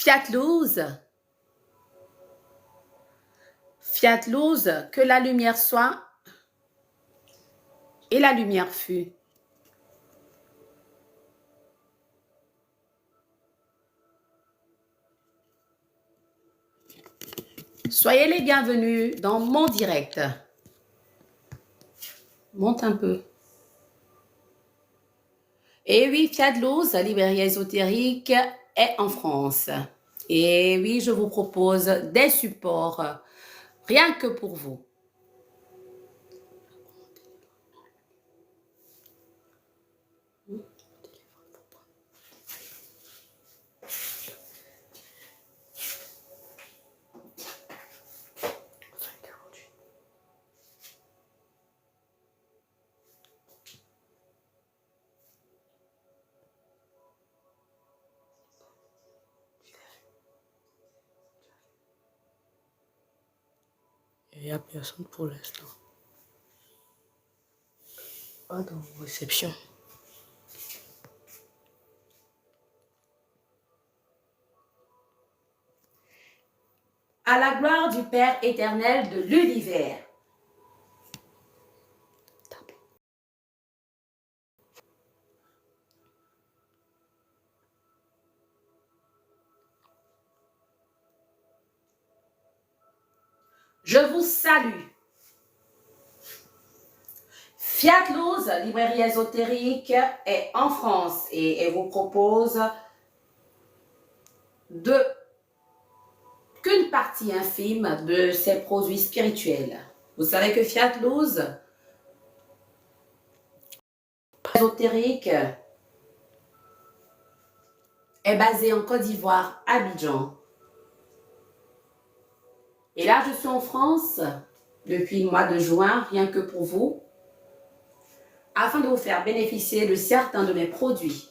Fiat Luz. Fiat Luz, que la lumière soit et la lumière fut. Soyez les bienvenus dans mon direct. Monte un peu. Et oui, Fiat Luz, librairie ésotérique, est en France. Et oui, je vous propose des supports rien que pour vous. Il n'y a personne pour l'instant. Pas de réception. À la gloire du Père éternel de l'univers. Je vous salue. Fiat Luz, librairie ésotérique, est en France et elle vous propose qu'une partie infime de ses produits spirituels. Vous savez que Fiat Luz, ésotérique, est basée en Côte d'Ivoire, Abidjan. Et là, je suis en France depuis le mois de juin, rien que pour vous, afin de vous faire bénéficier de certains de mes produits.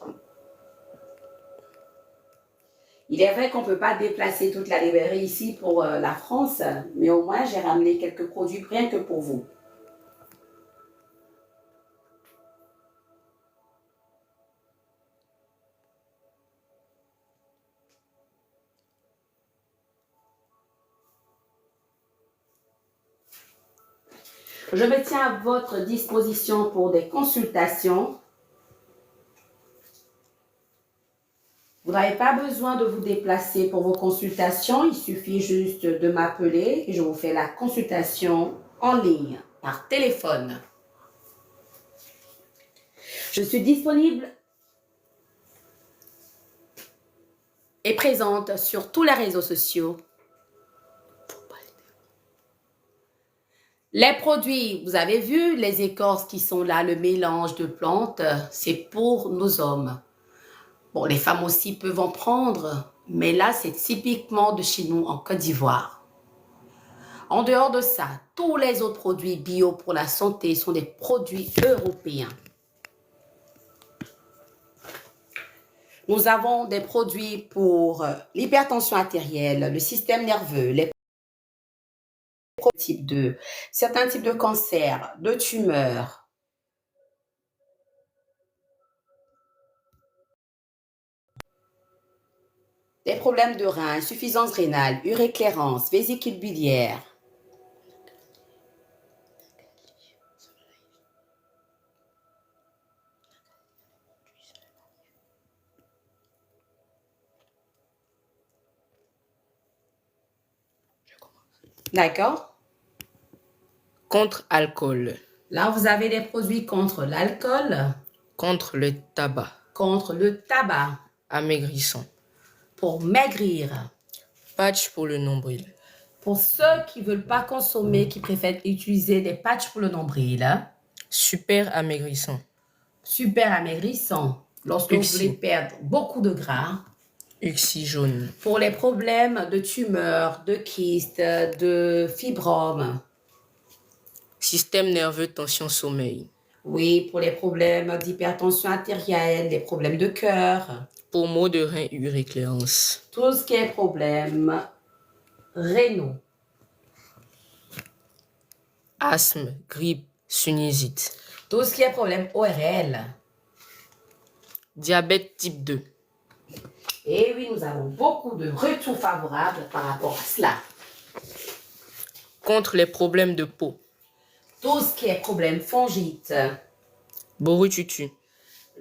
Il est vrai qu'on ne peut pas déplacer toute la librairie ici pour la France, mais au moins j'ai ramené quelques produits rien que pour vous. Je me tiens à votre disposition pour des consultations. Vous n'avez pas besoin de vous déplacer pour vos consultations. Il suffit juste de m'appeler et je vous fais la consultation en ligne, par téléphone. Je suis disponible et présente sur tous les réseaux sociaux. Les produits, vous avez vu les écorces qui sont là, le mélange de plantes, c'est pour nos hommes. Bon, les femmes aussi peuvent en prendre, mais là, c'est typiquement de chez nous en Côte d'Ivoire. En dehors de ça, tous les autres produits bio pour la santé sont des produits européens. Nous avons des produits pour l'hypertension artérielle, le système nerveux, certains types de cancers, de tumeurs. Des problèmes de reins, insuffisance rénale, uréclérance, vésicule biliaire. D'accord? Contre alcool. Là, vous avez des produits contre l'alcool. Contre le tabac. Contre le tabac. Amaigrissant. Pour maigrir. Patch pour le nombril. Pour ceux qui ne veulent pas consommer, qui préfèrent utiliser des patchs pour le nombril. Super amaigrissant. Super amaigrissant. Lorsque vous voulez perdre beaucoup de gras. Uxie jaune. Pour les problèmes de tumeurs, de kystes, de fibromes. Système nerveux, tension, sommeil. Oui, pour les problèmes d'hypertension artérielle, les problèmes de cœur. Pour maux de rein, uréclérance. Tout ce qui est problème rénaux. Asthme, grippe, sinusite. Tout ce qui est problème ORL. Diabète type 2. Et oui, nous avons beaucoup de retours favorables par rapport à cela. Contre les problèmes de peau. Tout ce qui est problème fongite. Borututu.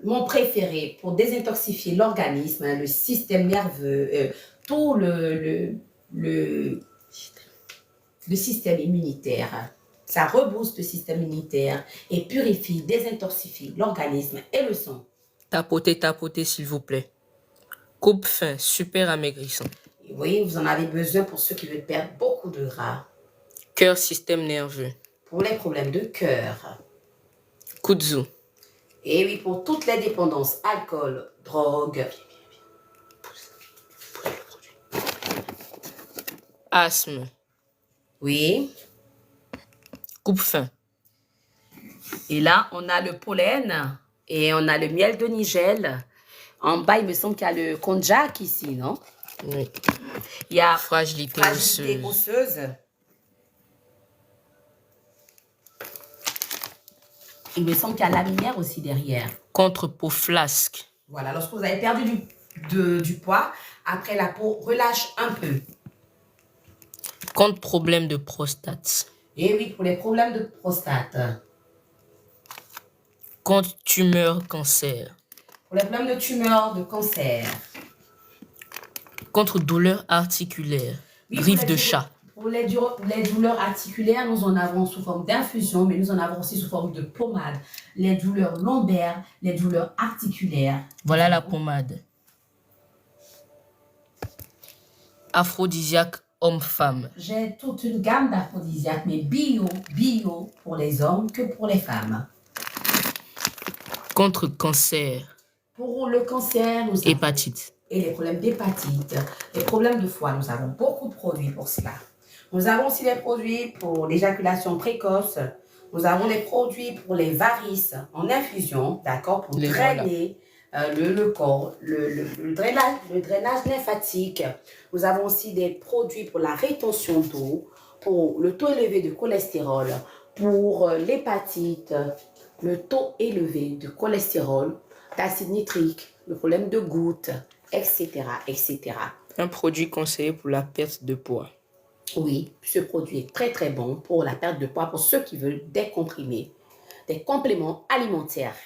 Mon préféré pour désintoxifier l'organisme, le système nerveux, tout le système immunitaire. Ça rebooste le système immunitaire et purifie, désintoxifie l'organisme et le sang. Tapotez, s'il vous plaît. Coupe fin, super amaigrissant. Oui, vous en avez besoin pour ceux qui veulent perdre beaucoup de gras. Cœur, système nerveux. Pour les problèmes de cœur. Kudzu. Et oui, pour toutes les dépendances, alcool, drogue. Asthme. Oui. Coupe fin. Et là, on a le pollen et on a le miel de Nigel. En bas, il me semble qu'il y a le konjac ici, non? Oui. Il y a Fragilité osseuse. Il me semble qu'il y a la lumière aussi derrière. Contre peau flasque. Voilà, lorsque vous avez perdu du poids, après la peau relâche un peu. Contre problème de prostate. Et oui, pour les problèmes de prostate. Contre tumeur, cancer. Pour les problèmes de tumeur, de cancer. Contre douleurs articulaires. Oui, Griffes de chat. Pour les douleurs articulaires, nous en avons sous forme d'infusion, mais nous en avons aussi sous forme de pommade. Les douleurs lombaires, les douleurs articulaires. Voilà la pommade. Aphrodisiaque homme-femme. J'ai toute une gamme d'aphrodisiaques, mais bio pour les hommes que pour les femmes. Contre cancer. Pour le cancer, nous avons... Hépatite. Et les problèmes d'hépatite, les problèmes de foie, nous avons beaucoup de produits pour cela. Nous avons aussi les produits pour l'éjaculation précoce. Nous avons les produits pour les varices en infusion, d'accord, pour drainer le corps, le drainage lymphatique. Nous avons aussi des produits pour la rétention d'eau, pour le taux élevé de cholestérol, pour l'hépatite, le taux élevé de cholestérol, d'acide nitrique, le problème de gouttes, etc., etc. Un produit conseillé pour la perte de poids. Oui, ce produit est très très bon pour la perte de poids, pour ceux qui veulent des comprimés, des compléments alimentaires.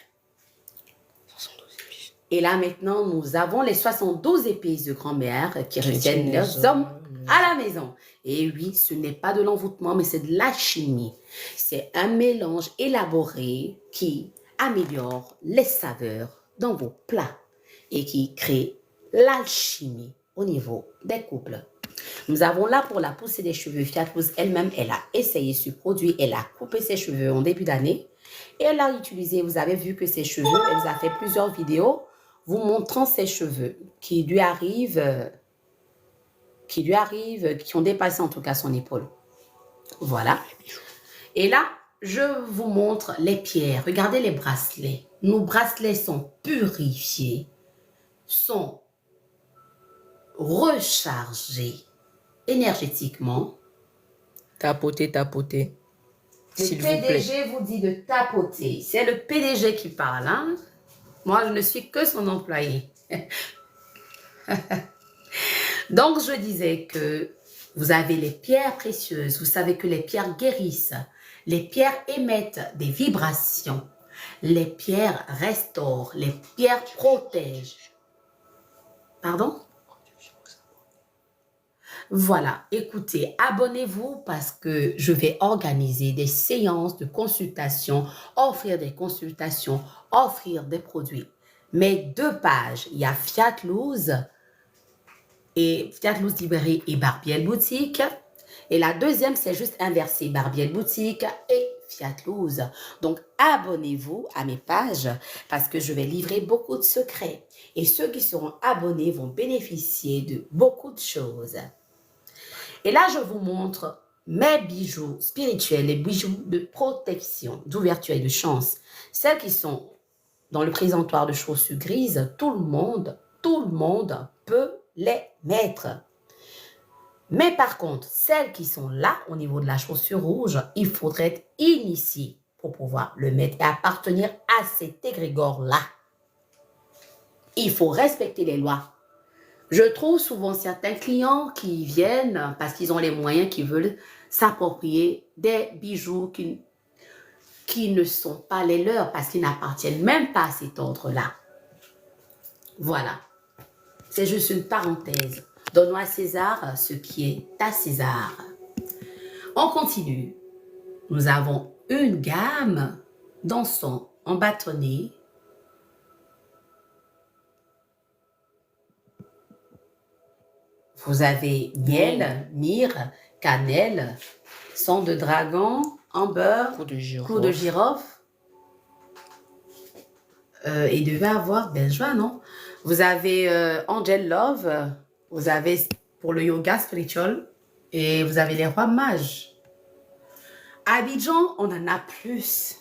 Et là maintenant, nous avons les 72 épices de grand-mère qui retiennent leurs hommes à la maison. Et oui, ce n'est pas de l'envoûtement, mais c'est de la chimie. C'est un mélange élaboré qui améliore les saveurs dans vos plats et qui crée l'alchimie au niveau des couples. Nous avons là pour la poussée des cheveux. Fiat Rose elle-même, elle a essayé ce produit. Elle a coupé ses cheveux en début d'année. Et elle l'a utilisé. Vous avez vu que ses cheveux, elle vous a fait plusieurs vidéos vous montrant ses cheveux qui lui arrivent, qui ont dépassé en tout cas son épaule. Voilà. Et là, je vous montre les pierres. Regardez les bracelets. Nos bracelets sont purifiés, sont rechargés énergétiquement. Tapotez. Le PDG vous dit de tapoter. C'est le PDG qui parle. Hein? Moi, je ne suis que son employé. Donc, je disais que vous avez les pierres précieuses. Vous savez que les pierres guérissent. Les pierres émettent des vibrations. Les pierres restaurent. Les pierres protègent. Pardon? Voilà, écoutez, abonnez-vous parce que je vais organiser des séances de consultation, offrir des consultations, offrir des produits. Mes 2 pages, il y a Fiat Loose Librairie et Barbielle Boutique. Et la deuxième, c'est juste inversé, Barbielle Boutique et Fiat Loose. Donc, abonnez-vous à mes pages parce que je vais livrer beaucoup de secrets. Et ceux qui seront abonnés vont bénéficier de beaucoup de choses. Et là, je vous montre mes bijoux spirituels, les bijoux de protection, d'ouverture et de chance. Celles qui sont dans le présentoir de chaussures grises, tout le monde peut les mettre. Mais par contre, celles qui sont là, au niveau de la chaussure rouge, il faudrait être initié pour pouvoir le mettre et appartenir à cet égrégore-là. Il faut respecter les lois. Je trouve souvent certains clients qui viennent parce qu'ils ont les moyens, qui veulent s'approprier des bijoux qui ne sont pas les leurs parce qu'ils n'appartiennent même pas à cet ordre-là. Voilà. C'est juste une parenthèse. Donnons à César ce qui est à César. On continue. Nous avons une gamme d'encens en bâtonnet. Vous avez miel, myrrhe, cannelle, sang de dragon, amber, clou de girofle. Il devait avoir benjoin, non? Vous avez Angel Love, vous avez pour le yoga spiritual et vous avez les rois mages. À Abidjan, on en a plus.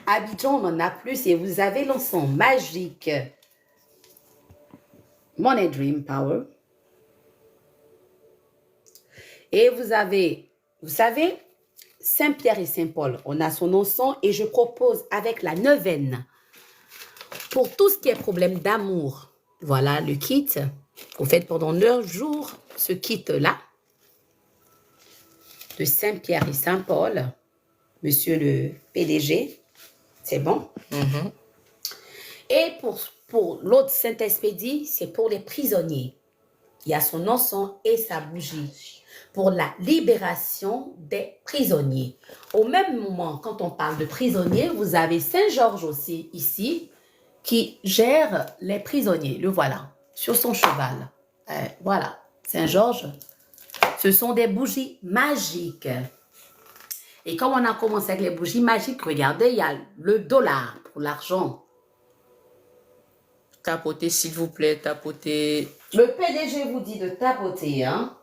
À Abidjan, on en a plus et vous avez l'encens magique. Money Dream Power. Et vous avez, vous savez, Saint-Pierre et Saint-Paul, on a son encens et je propose avec la neuvaine, pour tout ce qui est problème d'amour, voilà le kit. Vous faites pendant 9 jours ce kit-là de Saint-Pierre et Saint-Paul, monsieur le PDG, c'est bon. Et pour l'autre Saint-Expédie, c'est pour les prisonniers. Il y a son encens et sa bougie pour la libération des prisonniers. Au même moment, quand on parle de prisonniers, vous avez Saint-Georges aussi ici qui gère les prisonniers. Le voilà, sur son cheval. Voilà, Saint-Georges. Ce sont des bougies magiques. Et comme on a commencé avec les bougies magiques, regardez, il y a le dollar pour l'argent. Tapotez, s'il vous plaît, tapotez. Le PDG vous dit de tapoter, hein.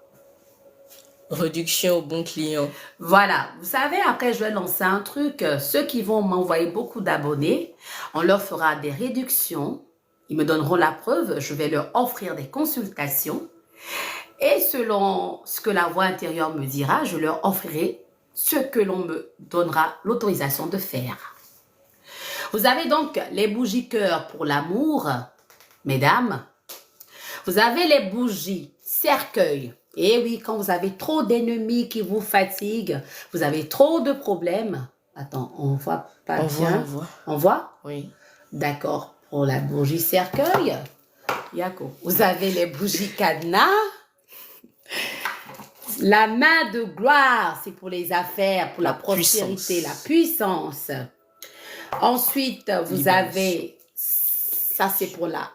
Réduction au bon client. Voilà, vous savez, après je vais lancer un truc. Ceux qui vont m'envoyer beaucoup d'abonnés, on leur fera des réductions. Ils me donneront la preuve, je vais leur offrir des consultations. Et selon ce que la voix intérieure me dira, je leur offrirai ce que l'on me donnera l'autorisation de faire. Vous avez donc les bougies cœur pour l'amour, mesdames. Vous avez les bougies cercueil. Et oui, quand vous avez trop d'ennemis qui vous fatiguent, vous avez trop de problèmes. Attends, on voit pas bien. On voit? Oui. D'accord. Pour la bougie cercueil, Yako. Vous avez les bougies cadenas. La main de gloire, c'est pour les affaires, pour la prospérité, la puissance. Ensuite, vous avez, ça c'est pour la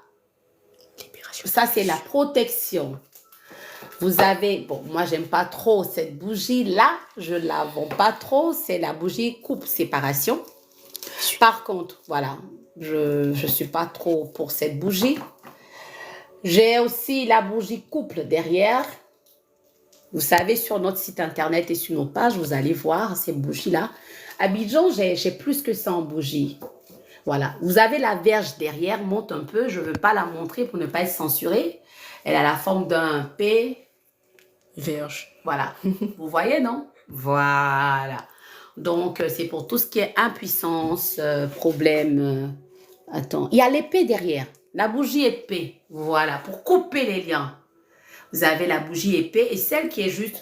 libération. Ça c'est la protection. Vous avez, bon, moi j'aime pas trop cette bougie-là, je la vends pas trop, c'est la bougie coupe séparation. Par contre, voilà, je suis pas trop pour cette bougie. J'ai aussi la bougie couple derrière. Vous savez, sur notre site internet et sur nos pages, vous allez voir ces bougies-là. Abidjan, j'ai plus que ça en bougie. Voilà, vous avez la verge derrière, monte un peu, je ne veux pas la montrer pour ne pas être censurée. Elle a la forme d'un P. Verge. Voilà, vous voyez, non? Voilà. Donc, c'est pour tout ce qui est impuissance, problème. Attends, il y a l'épée derrière. La bougie épée, voilà, pour couper les liens. Vous avez la bougie épée et celle qui est juste...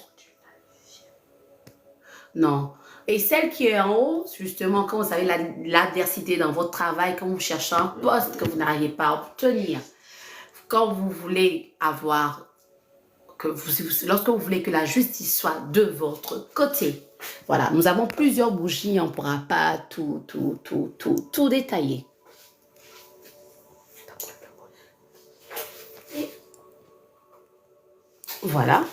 Non. Et celle qui est en haut, justement, quand vous avez l'adversité dans votre travail, quand vous cherchez un poste que vous n'arrivez pas à obtenir, quand vous voulez avoir... lorsque vous voulez que la justice soit de votre côté. Voilà, nous avons plusieurs bougies, on ne pourra pas tout détailler. Voilà.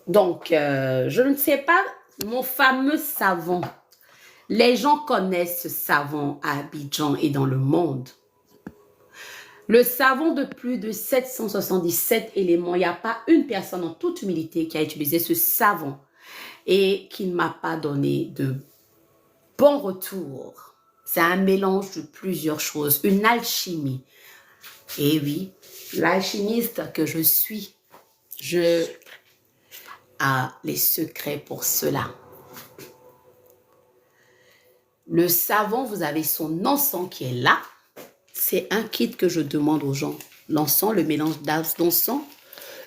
Donc, je ne sais pas, mon fameux savon. Les gens connaissent ce savon à Abidjan et dans le monde. Le savon de plus de 777 éléments, il n'y a pas une personne en toute humilité qui a utilisé ce savon et qui ne m'a pas donné de bons retours. C'est un mélange de plusieurs choses, une alchimie. Et oui, l'alchimiste que je suis, je ai les secrets pour cela. Le savon, vous avez son encens qui est là. C'est un kit que je demande aux gens. l'encens, le mélange d'encens,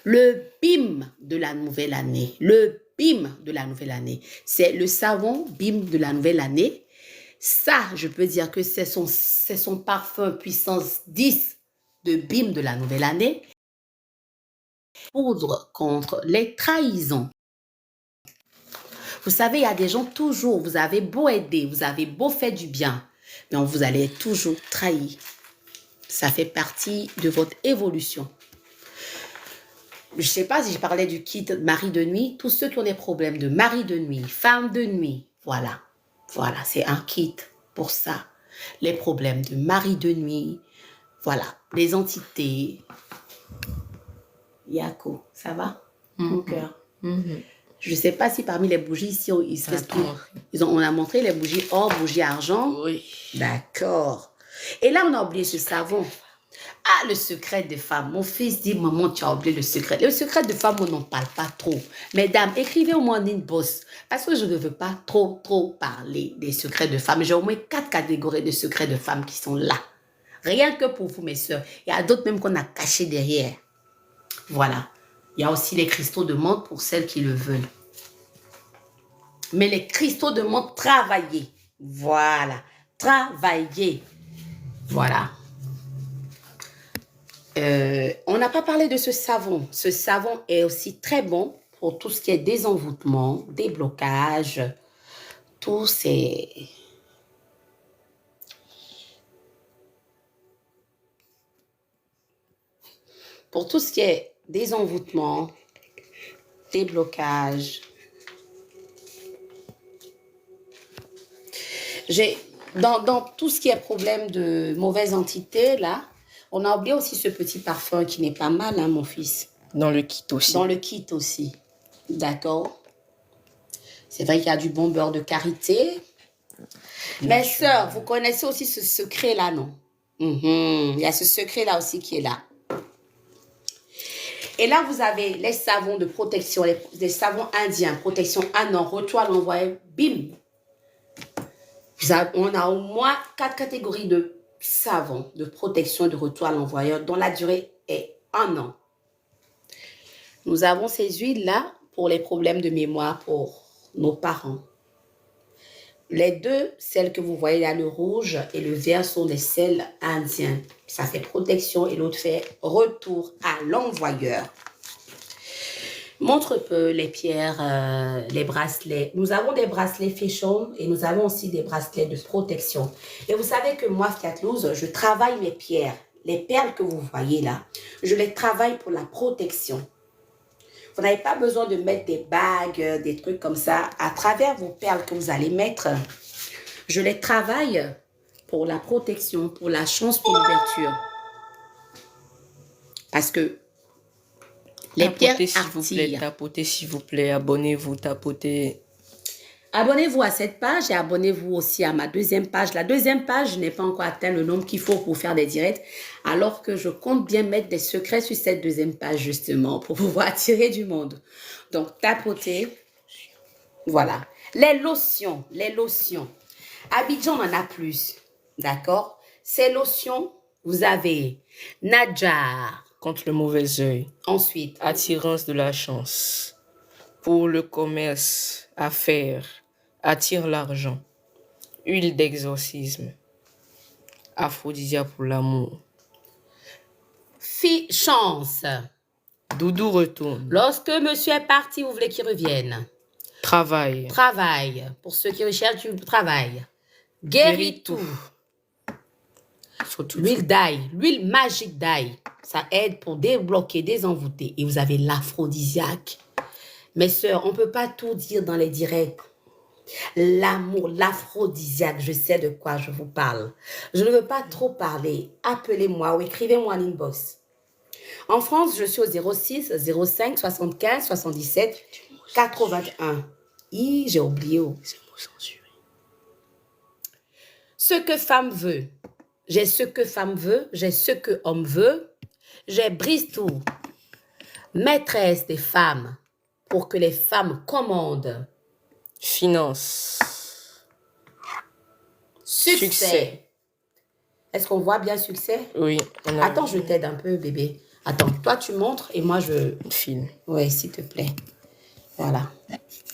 le bim de la nouvelle année. Le bim de la nouvelle année. C'est le savon bim de la nouvelle année. Ça, je peux dire que c'est son parfum puissance 10 de bim de la nouvelle année. Poudre contre les trahisons. Vous savez, il y a des gens toujours, vous avez beau aider, vous avez beau faire du bien, mais vous allez être toujours trahi. Ça fait partie de votre évolution. Je ne sais pas si je parlais du kit mari de nuit. Tous ceux qui ont des problèmes de mari de nuit, femme de nuit, voilà. Voilà, c'est un kit pour ça. Les problèmes de mari de nuit, voilà. Les entités. Yako, ça va? Mon cœur. Je ne sais pas si parmi les bougies ici, on a montré les bougies or, bougies argent. Oui. D'accord. Et là, on a oublié ce savon. Ah, le secret des femmes. Mon fils dit, maman, tu as oublié le secret. Le secret des femmes, on n'en parle pas trop. Mesdames, écrivez au moins en inbox. Parce que je ne veux pas trop parler des secrets de femmes. J'ai au moins 4 catégories de secrets de femmes qui sont là. Rien que pour vous, mes sœurs. Il y a d'autres même qu'on a cachés derrière. Voilà. Il y a aussi les cristaux de menthe pour celles qui le veulent. Mais les cristaux de menthe travaillés. Voilà. Travaillés. Voilà. On n'a pas parlé de ce savon. Ce savon est aussi très bon pour tout ce qui est désenvoûtement, déblocage, tous ces... Pour tout ce qui est désenvoûtement, déblocage. Dans tout ce qui est problème de mauvaise entité, là, on a oublié aussi ce petit parfum qui n'est pas mal, hein, mon fils. Dans le kit aussi. Dans le kit aussi. D'accord. C'est vrai qu'il y a du bon beurre de karité. Mes sœurs, vous connaissez aussi ce secret-là, non? Il y a ce secret-là aussi qui est là. Et là, vous avez les savons de protection, les savons indiens, protection un an, retour à l'envoyé, bim. On a au moins 4 catégories de savons de protection de retour à l'envoyeur dont la durée est 1 an. Nous avons ces huiles-là pour les problèmes de mémoire pour nos parents. Les deux, celles que vous voyez là, le rouge et le vert, sont des sels indiens. Ça fait protection et l'autre fait retour à l'envoyeur. Montre peu les pierres, les bracelets. Nous avons des bracelets fashion et nous avons aussi des bracelets de protection. Et vous savez que moi, Fiatlouse, je travaille mes pierres. Les perles que vous voyez là, je les travaille pour la protection. Vous n'avez pas besoin de mettre des bagues, des trucs comme ça. À travers vos perles que vous allez mettre, je les travaille pour la protection, pour la chance, pour l'ouverture. Parce que les pierres attirent. Tapotez s'il vous plaît, abonnez-vous, tapotez. Abonnez-vous à cette page et abonnez-vous aussi à ma deuxième page. La deuxième page, je n'ai pas encore atteint le nombre qu'il faut pour faire des directs, alors que je compte bien mettre des secrets sur cette deuxième page, justement, pour pouvoir attirer du monde. Donc, tapotez. Voilà. Les lotions. Abidjan, on en a plus. D'accord? Ces lotions, vous avez Nadjar. Contre le mauvais œil. Ensuite. Attirance de la chance. Pour le commerce, affaires. Attire l'argent. Huile d'exorcisme. Aphrodisia pour l'amour. Chance. Doudou retourne. Lorsque monsieur est parti, vous voulez qu'il revienne. Travail. Pour ceux qui recherchent du travail. Guérit tout. L'huile d'ail, l'huile magique d'ail, ça aide pour débloquer, désenvoûter. Et vous avez l'aphrodisiaque. Mes sœurs, on ne peut pas tout dire dans les directs. L'amour, l'aphrodisiaque, je sais de quoi je vous parle. Je ne veux pas trop parler. Appelez-moi ou écrivez-moi en inbox. En France, je suis au 06 05 75 77 81. J'ai oublié. Ce que femme veut. J'ai ce que femme veut, j'ai ce que homme veut, j'ai brise tout. Maîtresse des femmes, pour que les femmes commandent. Finance. Succès. Est-ce qu'on voit bien succès? Oui, on a Attends, je t'aide un peu, bébé. Attends, toi, tu montres et moi, je... le film. Oui, s'il te plaît. Voilà.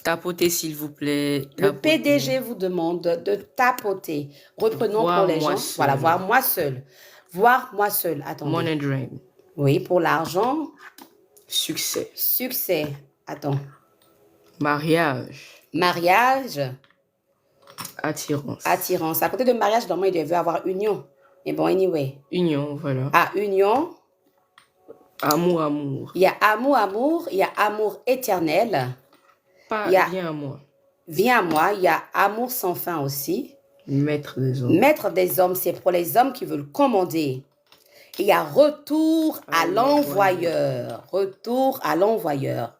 Tapotez, s'il vous plaît. Le Tapotez. PDG vous demande de tapoter. Reprenons Voir pour les moi gens. seul. Voilà, voir moi seul. Voir moi seul. Attendez. Money Dream. Oui, pour l'argent. Succès. Succès. Attends. Mariage. Mariage. Attirance. Attirance. À côté de mariage, normalement, il devait avoir union. Mais bon, anyway. Union, voilà. Ah, union. Amour, amour. Il y a amour, amour. Il y a amour éternel. Pas Il y a- bien à moi. Viens à moi. Il y a amour sans fin aussi. Maître des hommes. Maître des hommes, c'est pour les hommes qui veulent commander. Il y a retour à l'envoyeur. Retour à l'envoyeur.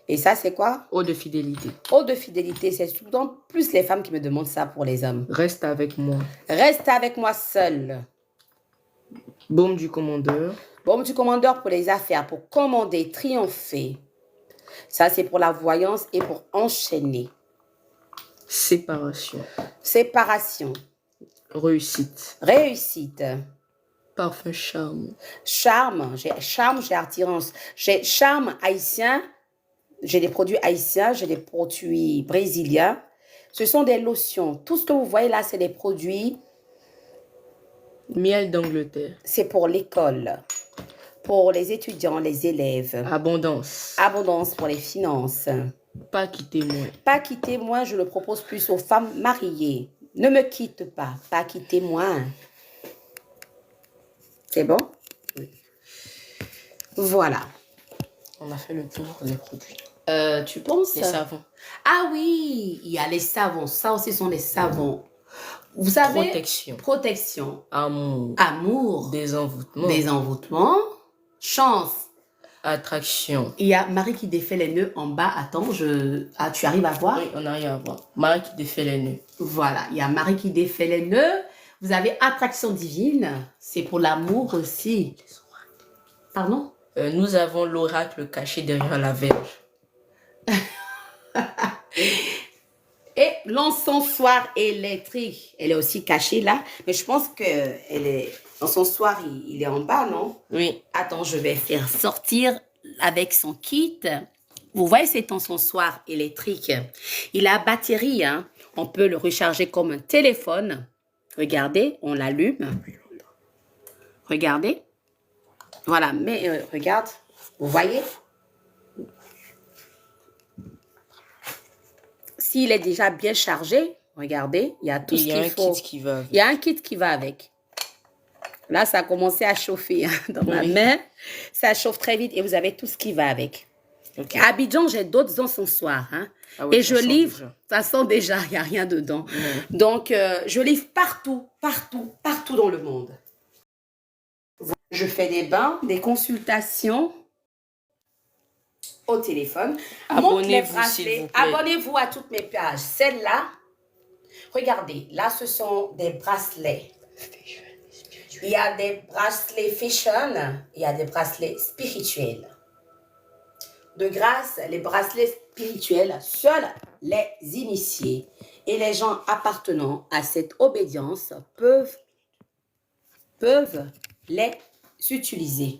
Et ça, c'est quoi? Eau de fidélité. Eau de fidélité. C'est souvent plus les femmes qui me demandent ça pour les hommes. Reste avec moi. Reste avec moi seul. Baume du commandeur. Baume du commandeur pour les affaires, pour commander, triompher. Ça, c'est pour la voyance et pour enchaîner. Séparation. Séparation. Réussite. Réussite. Parfum charme. Charme, j'ai attirance. J'ai charme haïtien, j'ai des produits haïtiens, j'ai des produits brésiliens. Ce sont des lotions. Tout ce que vous voyez là, c'est des produits, Miel d'Angleterre. c'est pour l'école, pour les étudiants, les élèves. Abondance. Abondance pour les finances. Pas quitter moi. Pas quitter moi, je le propose plus aux femmes mariées. Ne me quitte pas, pas quitter moi. C'est bon? Oui. Voilà. On a fait le tour des produits. Tu penses? Les savons. Ah oui, il y a les savons. Ça aussi sont les savons. Vous savez? Protection. Protection. Amour. Amour. Désenvoûtement. Désenvoûtement. Chance. Attraction. Il y a Marie qui défait les nœuds en bas. Attends, ah, tu arrives à voir? Oui, on n'a rien à voir. Marie qui défait les nœuds. Voilà, il y a Marie qui défait les nœuds. Vous avez attraction divine. C'est pour l'amour aussi. Pardon? Nous avons l'oracle caché derrière la verge. Et l'encensoir électrique, elle est aussi cachée là. Mais je pense que l'encensoir, il est en bas, non? Oui. Attends, je vais faire sortir avec son kit. Vous voyez cet encensoir électrique? Il a batterie, hein. On peut le recharger comme un téléphone. Regardez, on l'allume. Regardez. Voilà, mais regarde. Vous voyez? S'il est déjà bien chargé, regardez, il y a tout ce qu'il faut. Il y a un kit qui va avec. Il y a un kit qui va avec. Là, ça a commencé à chauffer hein, dans ma main. Ça chauffe très vite et vous avez tout ce qui va avec. Okay. À Abidjan, j'ai d'autres encensoirs. Hein, ah oui, et je livre, ça sent déjà, il n'y a rien dedans. Donc, je livre partout, partout, partout dans le monde. Je fais des bains, des consultations au téléphone. Abonnez-vous, s'il vous plaît. Abonnez-vous à toutes mes pages. Celle-là, regardez, là, ce sont des bracelets. Il y a des bracelets fashion, il y a des bracelets spirituels. De grâce, les bracelets spirituels, seuls les initiés et les gens appartenant à cette obédience peuvent les utiliser.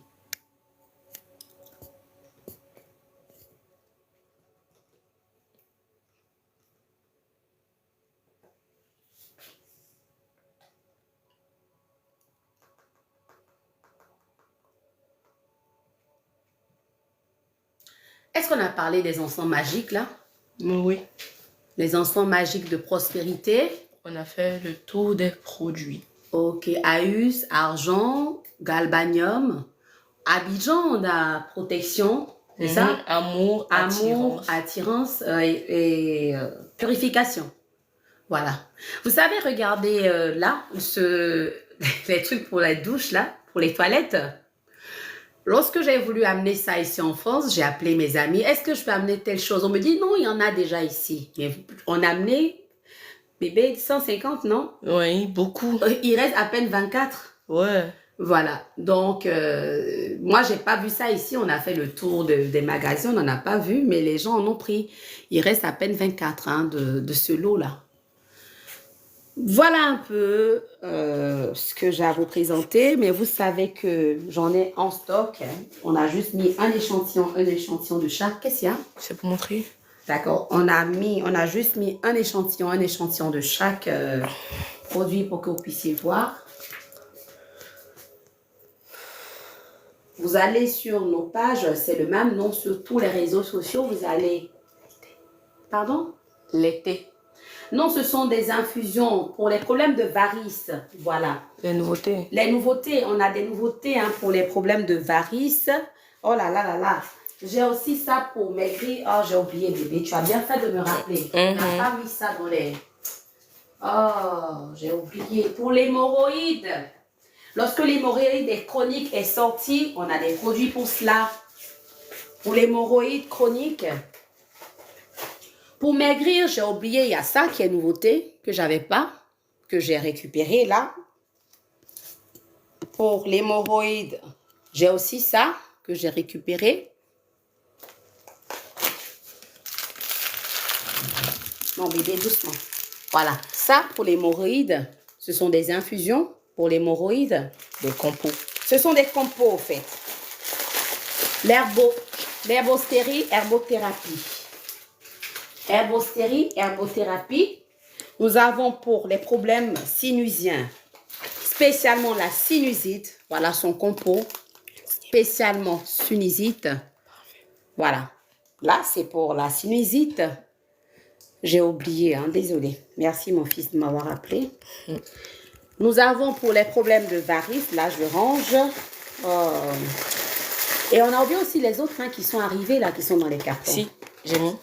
Est-ce qu'on a parlé des encens magiques là? Oui. Les encens magiques de prospérité. On a fait le tour des produits. Ok, Aus, argent, galbanium. Abidjan, on a protection, c'est ça? Amour, attirance et purification. Voilà. Vous savez, regardez là, les trucs pour la douche là, pour les toilettes. Lorsque j'ai voulu amener ça ici en France, j'ai appelé mes amis. Est-ce que je peux amener telle chose? On me dit non, il y en a déjà ici. Mais on a amené, bébé, 150, non? Oui, beaucoup. Il reste à peine 24. Ouais. Voilà. Donc, moi, j'ai pas vu ça ici. On a fait le tour des magasins, on n'en a pas vu, mais les gens en ont pris. Il reste à peine 24 hein, de ce lot-là. Voilà un peu ce que j'ai à vous présenter, mais vous savez que j'en ai en stock, hein. On a juste mis un échantillon de chaque. Qu'est-ce qu'il y a? C'est pour montrer. D'accord, on a juste mis un échantillon de chaque produit pour que vous puissiez voir. Vous allez sur nos pages, c'est le même nom sur tous les réseaux sociaux. Vous allez... Pardon? L'été. Non, ce sont des infusions pour les problèmes de varices. Voilà. Les nouveautés. Les nouveautés, on a des nouveautés hein, pour les problèmes de varices. Oh là là là là. J'ai aussi ça pour maigrir. Oh, j'ai oublié, bébé. Tu as bien fait de me rappeler. On n'a pas mis ça dans les... Oh, j'ai oublié. Pour l'hémorroïde. Lorsque l'hémorroïde est chronique est sorti, on a des produits pour cela. Pour l'hémorroïde chronique. Pour maigrir, j'ai oublié, il y a ça qui est nouveauté, que j'avais pas, que j'ai récupéré là. Pour l'hémorroïde, j'ai aussi ça que j'ai récupéré. Non, bébé, doucement. Voilà, ça pour l'hémorroïde, ce sont des infusions pour l'hémorroïde. Des compos. Ce sont des compos, en fait. L'herbostérie, herbothérapie. Herbothérapie. Nous avons pour les problèmes sinusiens, spécialement la sinusite. Voilà son compo. Spécialement sinusite. Voilà. Là, c'est pour la sinusite. J'ai oublié, hein, désolé. Merci, mon fils, de m'avoir appelé. Nous avons pour les problèmes de varices, là, je range. Et on a oublié aussi les autres hein, qui sont arrivés, là, qui sont dans les cartons. Si, j'ai mis.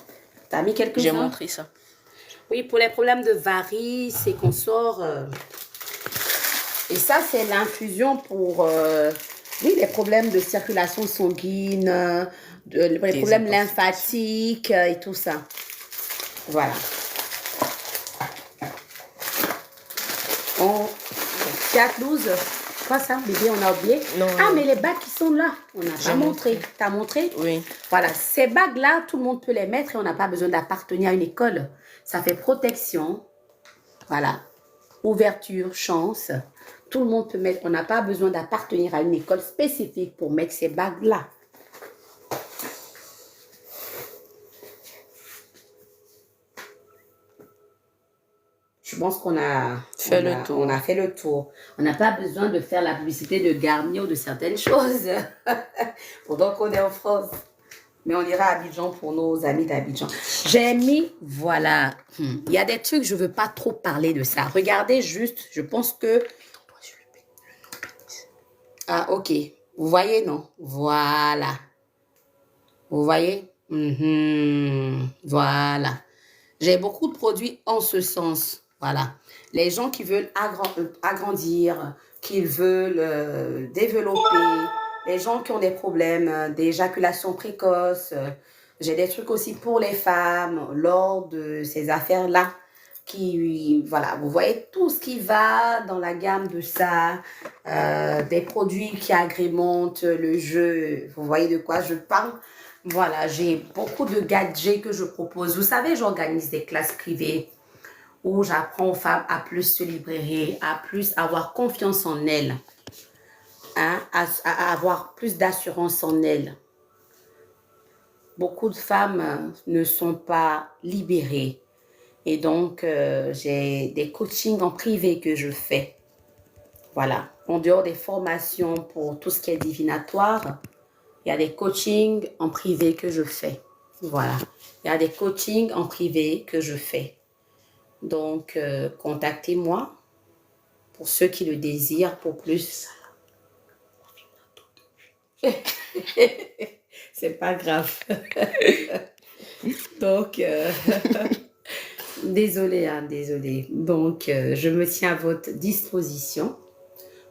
T'as mis quelques-uns? J'ai montré ça. Oui, pour les problèmes de varices et qu'on sort. Et ça, c'est l'infusion pour oui, les problèmes de circulation sanguine, les problèmes lymphatiques et tout ça. Voilà. Fiat 12. Quoi ça, bébé, on a oublié? Non. Ah, mais les bagues qui sont là, on n'a pas montré. T'as montré? Oui. Voilà, ces bagues-là, tout le monde peut les mettre et on n'a pas besoin d'appartenir à une école. Ça fait protection. Voilà. Ouverture, chance. Tout le monde peut mettre. On n'a pas besoin d'appartenir à une école spécifique pour mettre ces bagues-là. Je pense qu'on a fait le tour. On a fait le tour. On n'a pas besoin de faire la publicité de Garnier ou de certaines choses. Pendant qu'on est en France. Mais on ira à Abidjan pour nos amis d'Abidjan. J'ai mis, voilà. Il y a des trucs, je ne veux pas trop parler de ça. Regardez juste, je pense que... Ah, ok. Vous voyez, non? Voilà. Vous voyez? Voilà. J'ai beaucoup de produits en ce sens. Voilà. Les gens qui veulent agrandir, qui veulent développer, les gens qui ont des problèmes d'éjaculation précoce. J'ai des trucs aussi pour les femmes lors de ces affaires-là. Voilà, vous voyez tout ce qui va dans la gamme de ça, des produits qui agrémentent le jeu. Vous voyez de quoi je parle? Voilà, j'ai beaucoup de gadgets que je propose. Vous savez, j'organise des classes privées où j'apprends aux femmes à plus se libérer, à plus avoir confiance en elles, hein, à avoir plus d'assurance en elles. Beaucoup de femmes ne sont pas libérées. Et donc, j'ai des coachings en privé que je fais. Voilà. En dehors des formations pour tout ce qui est divinatoire, il y a des coachings en privé que je fais. Voilà. Il y a des coachings en privé que je fais. Donc, contactez-moi pour ceux qui le désirent pour plus. C'est pas grave. Donc, désolée, hein, désolée. Donc, je me tiens à votre disposition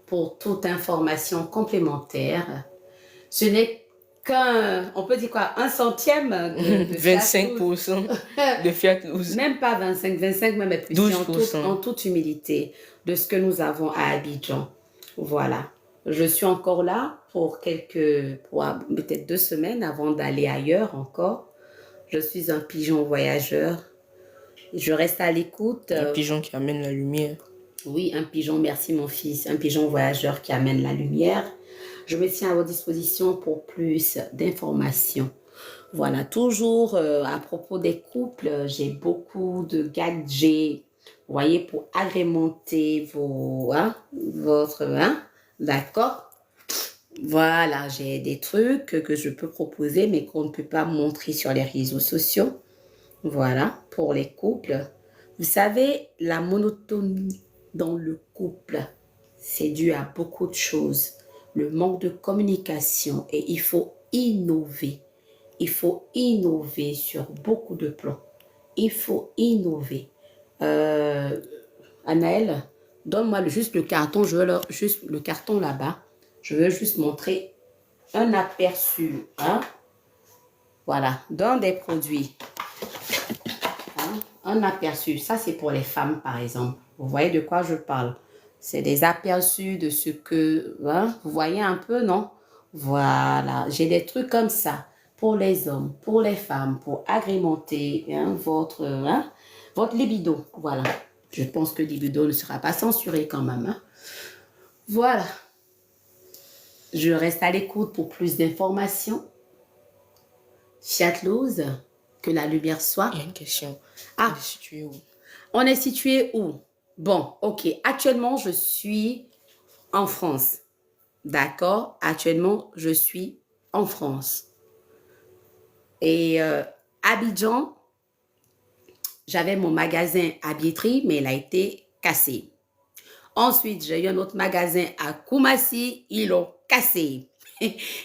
pour toute information complémentaire. Ce n'est qu'un, on peut dire quoi, un centième de 25% de Fiat 12. Même pas 25 même plus. 12%. En toute humilité de ce que nous avons à Abidjan. Voilà. Je suis encore là pour peut-être 2 semaines avant d'aller ailleurs encore. Je suis un pigeon voyageur. Je reste à l'écoute. Un pigeon qui amène la lumière. Oui, un pigeon, merci mon fils, un pigeon voyageur qui amène la lumière. Je me tiens à votre disposition pour plus d'informations. Voilà, toujours à propos des couples, j'ai beaucoup de gadgets, vous voyez, pour agrémenter votre, d'accord? Voilà, j'ai des trucs que je peux proposer, mais qu'on ne peut pas montrer sur les réseaux sociaux. Voilà, pour les couples. Vous savez, la monotonie dans le couple, c'est dû à beaucoup de choses. Le manque de communication et il faut innover. Il faut innover sur beaucoup de plans. Il faut innover. Euh, Anaël, donne-moi juste le carton. Je veux juste le carton là-bas. Je veux juste montrer un aperçu. Hein? Voilà, dans des produits. Hein? Un aperçu. Ça, c'est pour les femmes, par exemple. Vous voyez de quoi je parle? C'est des aperçus de ce que... Hein? Vous voyez un peu, non? Voilà, j'ai des trucs comme ça pour les hommes, pour les femmes, pour agrémenter votre libido. Voilà. Je pense que libido ne sera pas censuré quand même. Hein? Voilà. Je reste à l'écoute pour plus d'informations. Fiat Lose, que la lumière soit. Il y a une question. Ah, Elle est située où? on est situé où? Bon, ok. Actuellement, je suis en France. D'accord? Actuellement, je suis en France. Et Abidjan, j'avais mon magasin à billetterie, mais il a été cassé. Ensuite, j'ai eu un autre magasin à Koumassi, ils l'ont cassé.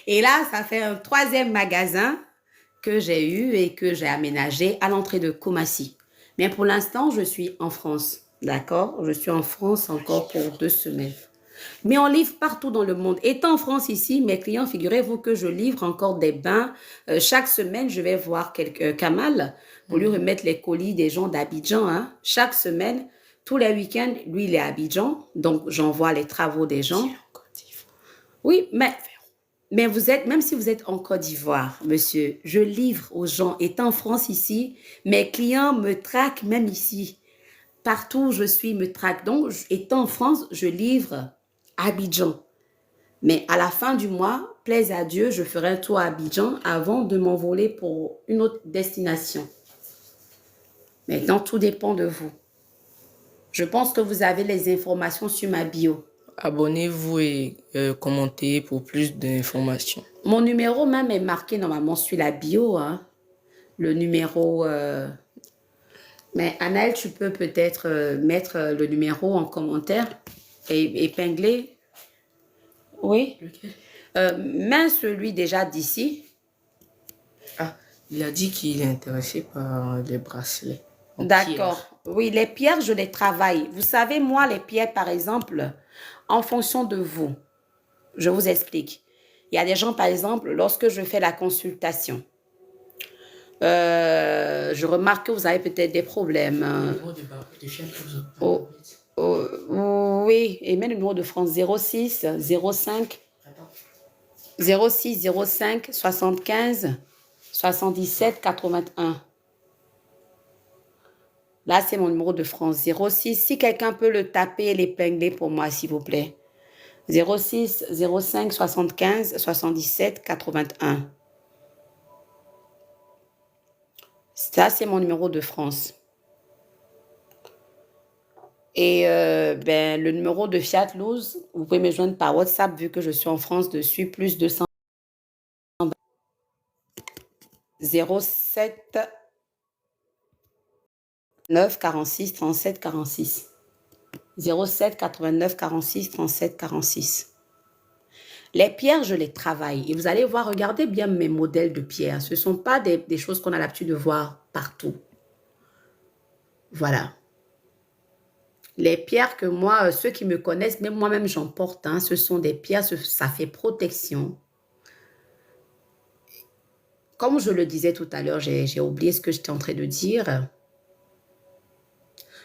Et là, ça fait un troisième magasin que j'ai eu et que j'ai aménagé à l'entrée de Koumassi. Mais pour l'instant, je suis en France. D'accord? Je suis en France encore pour 2 semaines. Mais on livre partout dans le monde. Étant en France ici, mes clients, figurez-vous que je livre encore des bains. Chaque semaine, je vais voir Kamal pour lui remettre les colis des gens d'Abidjan. Hein. Chaque semaine, tous les week-ends, lui, il est à Abidjan. Donc, j'envoie les travaux des gens. Oui, mais vous êtes, même si vous êtes en Côte d'Ivoire, monsieur, je livre aux gens. Étant en France ici, mes clients me traquent même ici. Partout où je suis, ils me traquent. Donc, étant en France, je livre à Abidjan. Mais à la fin du mois, plaise à Dieu, je ferai un tour à Abidjan avant de m'envoler pour une autre destination. Maintenant, tout dépend de vous. Je pense que vous avez les informations sur ma bio. Abonnez-vous et commentez pour plus d'informations. Mon numéro même est marqué normalement sur la bio. Hein. Le numéro... Mais Anaël, tu peux peut-être mettre le numéro en commentaire et épingler. Oui. Mets celui déjà d'ici. Ah, il a dit qu'il est intéressé par les bracelets. D'accord. Oui, les pierres, je les travaille. Vous savez, moi, les pierres, par exemple, en fonction de vous, je vous explique. Il y a des gens, par exemple, lorsque je fais la consultation, je remarque que vous avez peut-être des problèmes. Oui, et même le numéro de France 06 05 06 05 75 77 81. Là, c'est mon numéro de France 06. Si quelqu'un peut le taper et l'épingler pour moi, s'il vous plaît. 06 05 75 77 81. Ça, c'est mon numéro de France. Et le numéro de Fiat Lose, vous pouvez me joindre par WhatsApp vu que je suis en France dessus, plus 200 07 9 46 37 46. 07 89 46 37 46. Les pierres, je les travaille. Et vous allez voir, regardez bien mes modèles de pierres. Ce ne sont pas des choses qu'on a l'habitude de voir partout. Voilà. Les pierres que moi, ceux qui me connaissent, même moi-même j'en porte, hein, ce sont des pierres, ça fait protection. Comme je le disais tout à l'heure, j'ai oublié ce que j'étais en train de dire.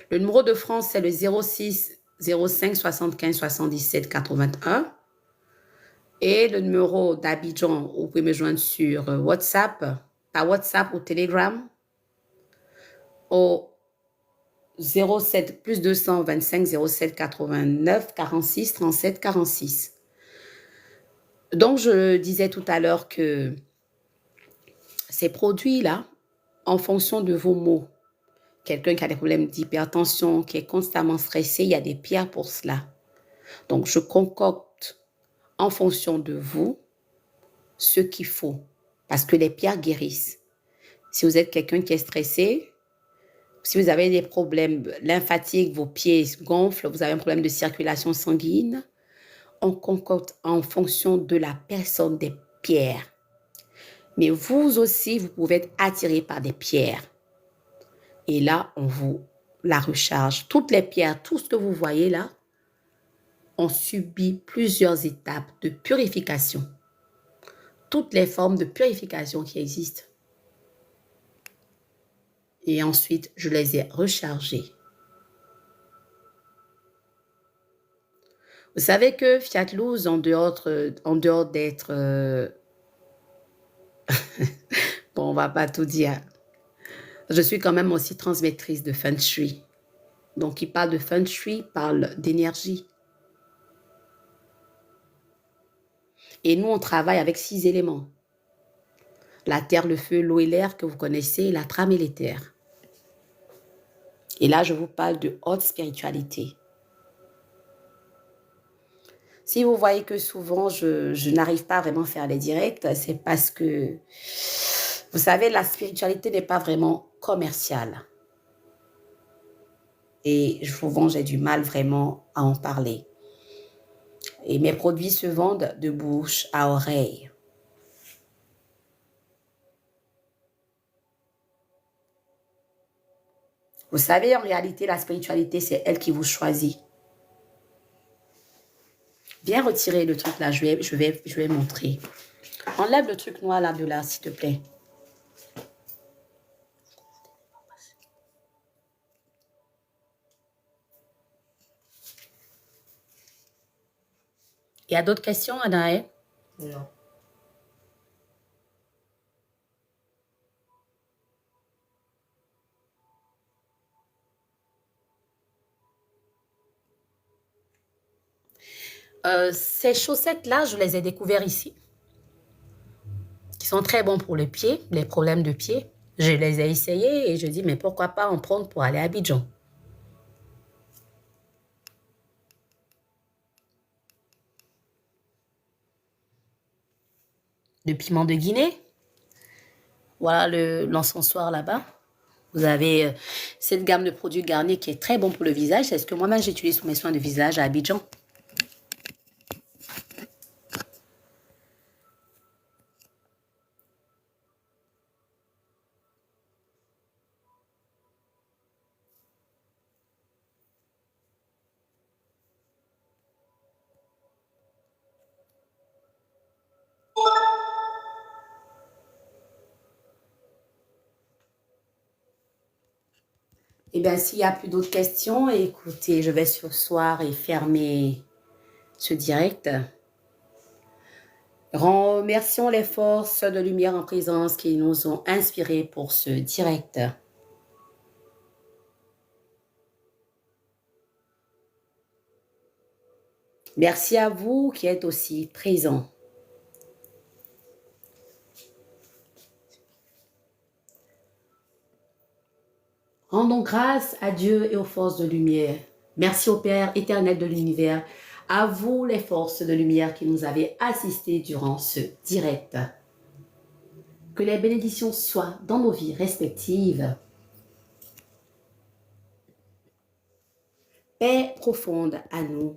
Le numéro de France, c'est le 06 05 75 77 81. Et le numéro d'Abidjan, vous pouvez me joindre sur WhatsApp, par WhatsApp ou Telegram, au 07 plus 225 07 89 46 37 46. Donc, je disais tout à l'heure que ces produits-là, en fonction de vos maux, quelqu'un qui a des problèmes d'hypertension, qui est constamment stressé, il y a des pierres pour cela. Donc, je concocte en fonction de vous ce qu'il faut, parce que les pierres guérissent. Si vous êtes quelqu'un qui est stressé, si vous avez des problèmes lymphatiques, vos pieds gonflent, vous avez un problème de circulation sanguine, on concocte en fonction de la personne des pierres. Mais vous aussi, vous pouvez être attiré par des pierres. Et là, on vous la recharge. Toutes les pierres, tout ce que vous voyez là, ont subi plusieurs étapes de purification. Toutes les formes de purification qui existent. Et ensuite, je les ai rechargées. Vous savez que Fiat Luz, en dehors d'être... bon, on va pas tout dire. Je suis quand même aussi transmettrice de Feng Shui. Donc, qui parle de Feng Shui, parle d'énergie. Et nous, on travaille avec 6 éléments. La terre, le feu, l'eau et l'air que vous connaissez, la trame et l'éther. Et là, je vous parle de haute spiritualité. Si vous voyez que souvent, je n'arrive pas vraiment à faire les directs, c'est parce que, vous savez, la spiritualité n'est pas vraiment commerciale. Et souvent, j'ai du mal vraiment à en parler. Et mes produits se vendent de bouche à oreille. Vous savez, en réalité, la spiritualité, c'est elle qui vous choisit. Viens retirer le truc là, je vais montrer. Enlève le truc noir là de là, s'il te plaît. Il y a d'autres questions, Anaë? Non. Ces chaussettes-là, je les ai découvertes ici. Qui sont très bons pour le pied, les problèmes de pied. Je les ai essayées et je dis, mais pourquoi pas en prendre pour aller à Abidjan? Le piment de Guinée. Voilà l'encensoir là-bas. Vous avez cette gamme de produits Garnier qui est très bon pour le visage. C'est ce que moi-même j'utilise pour mes soins de visage à Abidjan. Eh bien, s'il n'y a plus d'autres questions, écoutez, je vais ce soir et fermer ce direct. Remercions les forces de lumière en présence qui nous ont inspirés pour ce direct. Merci à vous qui êtes aussi présents. Rendons grâce à Dieu et aux forces de lumière. Merci au Père éternel de l'univers, à vous les forces de lumière qui nous avez assistés durant ce direct. Que les bénédictions soient dans nos vies respectives. Paix profonde à nous.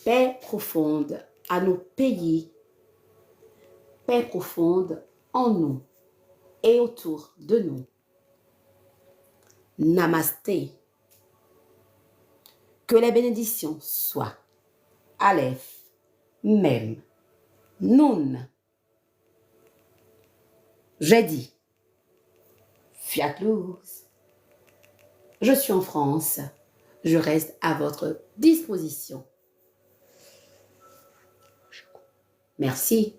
Paix profonde à nos pays. Paix profonde en nous et autour de nous. Namasté. Que les bénédictions soient Aleph, Mem, Nun. J'ai dit Fiat Luz. Je suis en France. Je reste à votre disposition. Merci.